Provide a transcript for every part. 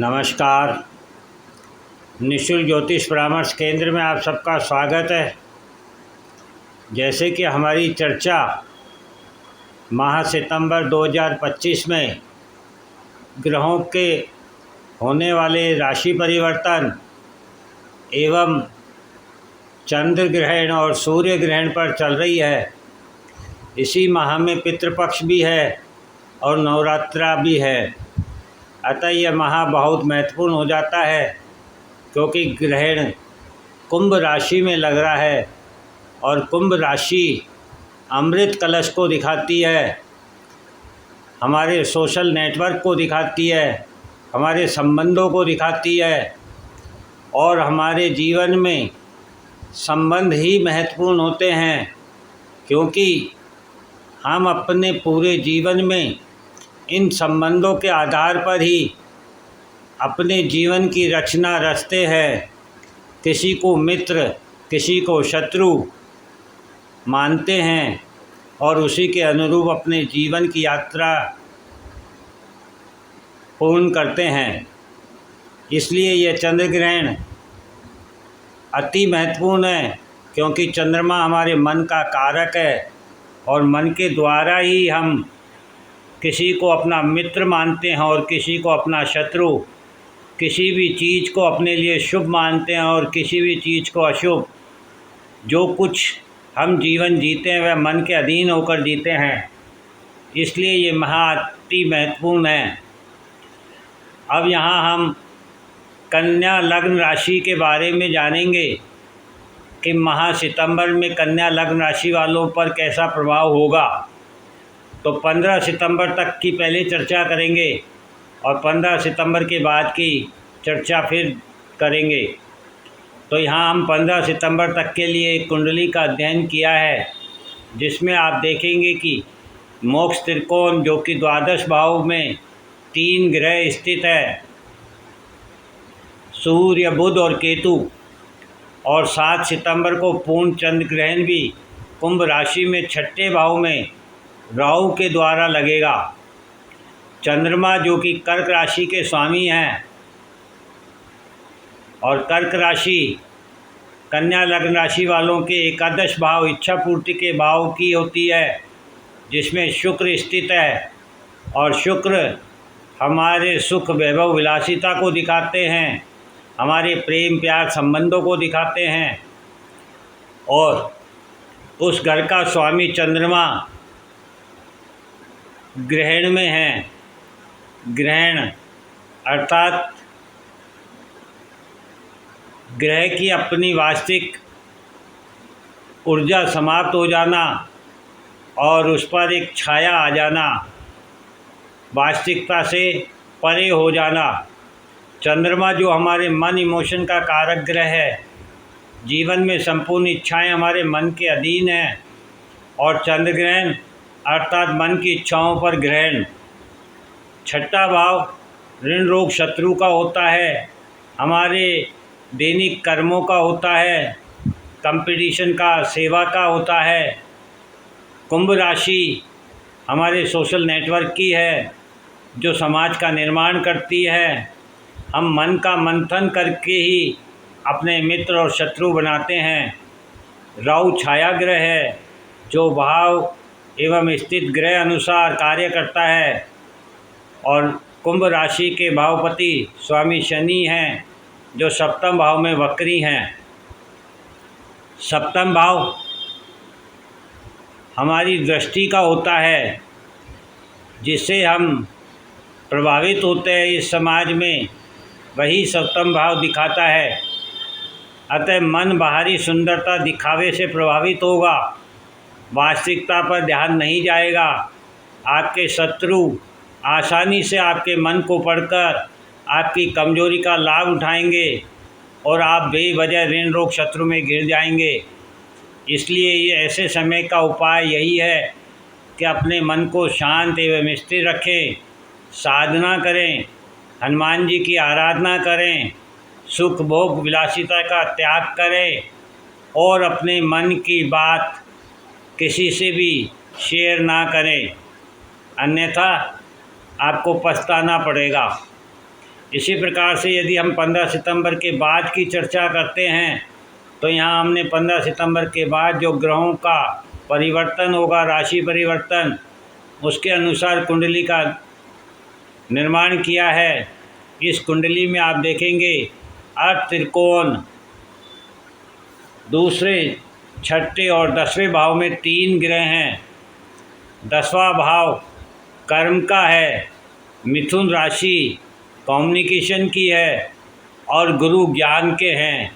नमस्कार। निःशुल्क ज्योतिष परामर्श केंद्र में आप सबका स्वागत है। जैसे कि हमारी चर्चा माह सितंबर 2025 में ग्रहों के होने वाले राशि परिवर्तन एवं चंद्र ग्रहण और सूर्य ग्रहण पर चल रही है। इसी माह में पितृपक्ष भी है और नवरात्रा भी है। अतः यह माह बहुत महत्वपूर्ण हो जाता है क्योंकि ग्रहण कुंभ राशि में लग रहा है और कुंभ राशि अमृत कलश को दिखाती है, हमारे सोशल नेटवर्क को दिखाती है, हमारे संबंधों को दिखाती है और हमारे जीवन में संबंध ही महत्वपूर्ण होते हैं क्योंकि हम अपने पूरे जीवन में इन संबंधों के आधार पर ही अपने जीवन की रचना रचते हैं। किसी को मित्र, किसी को शत्रु मानते हैं और उसी के अनुरूप अपने जीवन की यात्रा पूर्ण करते हैं। इसलिए यह चंद्र ग्रहण अति महत्वपूर्ण है क्योंकि चंद्रमा हमारे मन का कारक है और मन के द्वारा ही हम किसी को अपना मित्र मानते हैं और किसी को अपना शत्रु, किसी भी चीज़ को अपने लिए शुभ मानते हैं और किसी भी चीज़ को अशुभ। जो कुछ हम जीवन जीते हैं वह मन के अधीन होकर जीते हैं। इसलिए ये अति महत्वपूर्ण है। अब यहाँ हम कन्या लग्न राशि के बारे में जानेंगे कि माह सितंबर में कन्या लग्न राशि वालों पर कैसा प्रभाव होगा। तो 15 सितंबर तक की पहले चर्चा करेंगे और 15 सितंबर के बाद की चर्चा फिर करेंगे। तो यहाँ हम 15 सितंबर तक के लिए एक कुंडली का अध्ययन किया है जिसमें आप देखेंगे कि मोक्ष त्रिकोण जो कि द्वादश भाव में 3 ग्रह स्थित है, सूर्य, बुध और केतु। और 7 सितंबर को पूर्ण चंद्र ग्रहण भी कुंभ राशि में 6ठे भाव में राहु के द्वारा लगेगा। चंद्रमा जो कि कर्क राशि के स्वामी हैं और कर्क राशि कन्या लग्न राशि वालों के एकादश भाव इच्छा पूर्ति के भाव की होती है जिसमें शुक्र स्थित है और शुक्र हमारे सुख, वैभव, विलासिता को दिखाते हैं, हमारे प्रेम प्यार संबंधों को दिखाते हैं। और उस घर का स्वामी चंद्रमा ग्रहण में है। ग्रहण अर्थात ग्रह की अपनी वास्तविक ऊर्जा समाप्त हो जाना और उस पर एक छाया आ जाना, वास्तविकता से परे हो जाना। चंद्रमा जो हमारे मन, इमोशन का कारक ग्रह है, जीवन में संपूर्ण इच्छाएं हमारे मन के अधीन हैं। और चंद्र ग्रहण अर्थात मन की इच्छाओं पर ग्रहण। 6ठा भाव ऋण, रोग, शत्रु का होता है, हमारे दैनिक कर्मों का होता है, कंपटीशन का, सेवा का होता है। कुंभ राशि हमारे सोशल नेटवर्क की है जो समाज का निर्माण करती है। हम मन का मंथन करके ही अपने मित्र और शत्रु बनाते हैं। राहु छाया ग्रह है जो भाव एवं स्थित ग्रह अनुसार कार्य करता है और कुंभ राशि के भावपति स्वामी शनि हैं जो सप्तम भाव में वक्री हैं। सप्तम भाव हमारी दृष्टि का होता है जिससे हम प्रभावित होते हैं इस समाज में, वही सप्तम भाव दिखाता है। अतः मन बाहरी सुंदरता, दिखावे से प्रभावित होगा, वास्तविकता पर ध्यान नहीं जाएगा। आपके शत्रु आसानी से आपके मन को पढ़कर आपकी कमजोरी का लाभ उठाएंगे और आप बेवजह ऋण, रोग, शत्रु में घिर जाएंगे। इसलिए ये ऐसे समय का उपाय यही है कि अपने मन को शांत एवं स्थिर रखें, साधना करें, हनुमान जी की आराधना करें, सुख, भोग, विलासिता का त्याग करें और अपने मन की बात किसी से भी शेयर ना करें, अन्यथा आपको पछताना पड़ेगा। इसी प्रकार से यदि हम 15 सितंबर के बाद की चर्चा करते हैं तो यहाँ हमने 15 सितंबर के बाद जो ग्रहों का परिवर्तन होगा, राशि परिवर्तन, उसके अनुसार कुंडली का निर्माण किया है। इस कुंडली में आप देखेंगे अर्थ त्रिकोण दूसरे, छठे और 10वें भाव में 3 ग्रह हैं। 10वां भाव कर्म का है, मिथुन राशि कम्युनिकेशन की है और गुरु ज्ञान के हैं।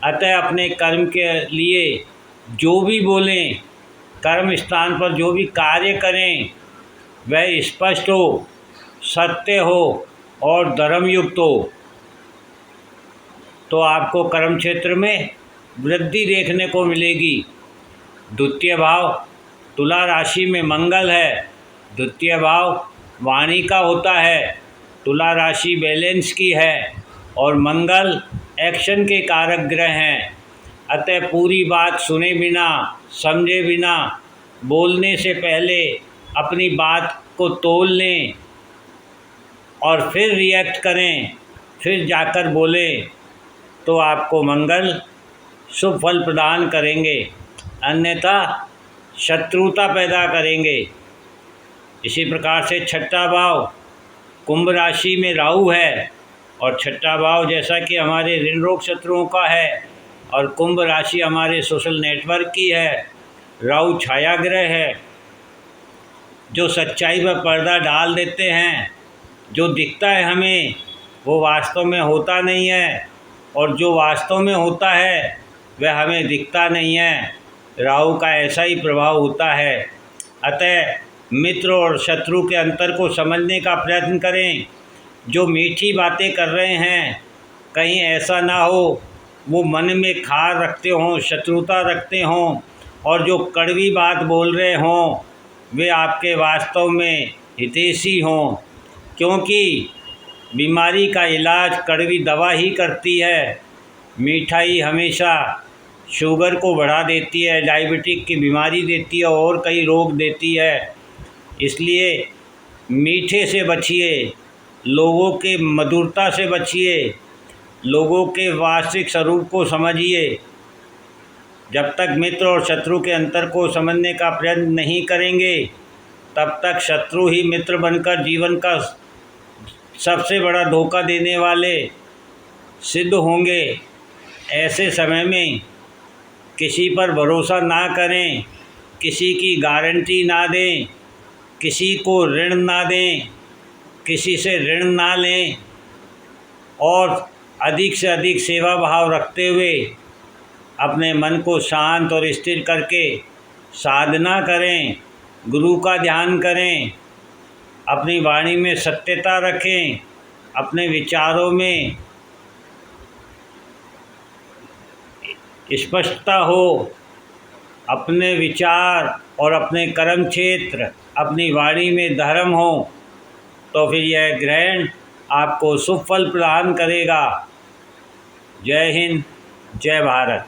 अतः अपने कर्म के लिए जो भी बोलें, कर्म स्थान पर जो भी कार्य करें वह स्पष्ट हो, सत्य हो और धर्मयुक्त हो, तो आपको कर्म क्षेत्र में वृद्धि देखने को मिलेगी। द्वितीय भाव तुला राशि में मंगल है। द्वितीय भाव वाणी का होता है। तुला राशि बैलेंस की है और मंगल एक्शन के कारक ग्रह हैं। अतः पूरी बात सुने बिना, समझे बिना, बोलने से पहले अपनी बात को तोल लें और फिर रिएक्ट करें, फिर जाकर बोलें, तो आपको मंगल शुभ फल प्रदान करेंगे, अन्यथा शत्रुता पैदा करेंगे। इसी प्रकार से छठा भाव कुंभ राशि में राहु है और छठा भाव जैसा कि हमारे ऋण रोग शत्रुओं का है और कुंभ राशि हमारे सोशल नेटवर्क की है। राहु छाया ग्रह है जो सच्चाई पर पर्दा डाल देते हैं। जो दिखता है हमें वो वास्तव में होता नहीं है और जो वास्तव में होता है वह हमें दिखता नहीं है। राहु का ऐसा ही प्रभाव होता है। अतः मित्र और शत्रु के अंतर को समझने का प्रयत्न करें। जो मीठी बातें कर रहे हैं कहीं ऐसा ना हो वो मन में खार रखते हों, शत्रुता रखते हों, और जो कड़वी बात बोल रहे हों वे आपके वास्तव में हितैषी हों, क्योंकि बीमारी का इलाज कड़वी दवा ही करती है। मिठाई हमेशा शुगर को बढ़ा देती है, डायबिटिक की बीमारी देती है और कई रोग देती है। इसलिए मीठे से बचिए, लोगों के मधुरता से बचिए, लोगों के वास्तविक स्वरूप को समझिए। जब तक मित्र और शत्रु के अंतर को समझने का प्रयत्न नहीं करेंगे तब तक शत्रु ही मित्र बनकर जीवन का सबसे बड़ा धोखा देने वाले सिद्ध होंगे। ऐसे समय में किसी पर भरोसा ना करें, किसी की गारंटी ना दें, किसी को ऋण ना दें, किसी से ऋण ना लें और अधिक से अधिक सेवा भाव रखते हुए अपने मन को शांत और स्थिर करके साधना करें, गुरु का ध्यान करें, अपनी वाणी में सत्यता रखें, अपने विचारों में स्पष्टता हो, अपने विचार और अपने कर्म क्षेत्र, अपनी वाणी में धर्म हो, तो फिर यह ग्रहण आपको शुभ फल प्रदान करेगा। जय हिंद, जय भारत।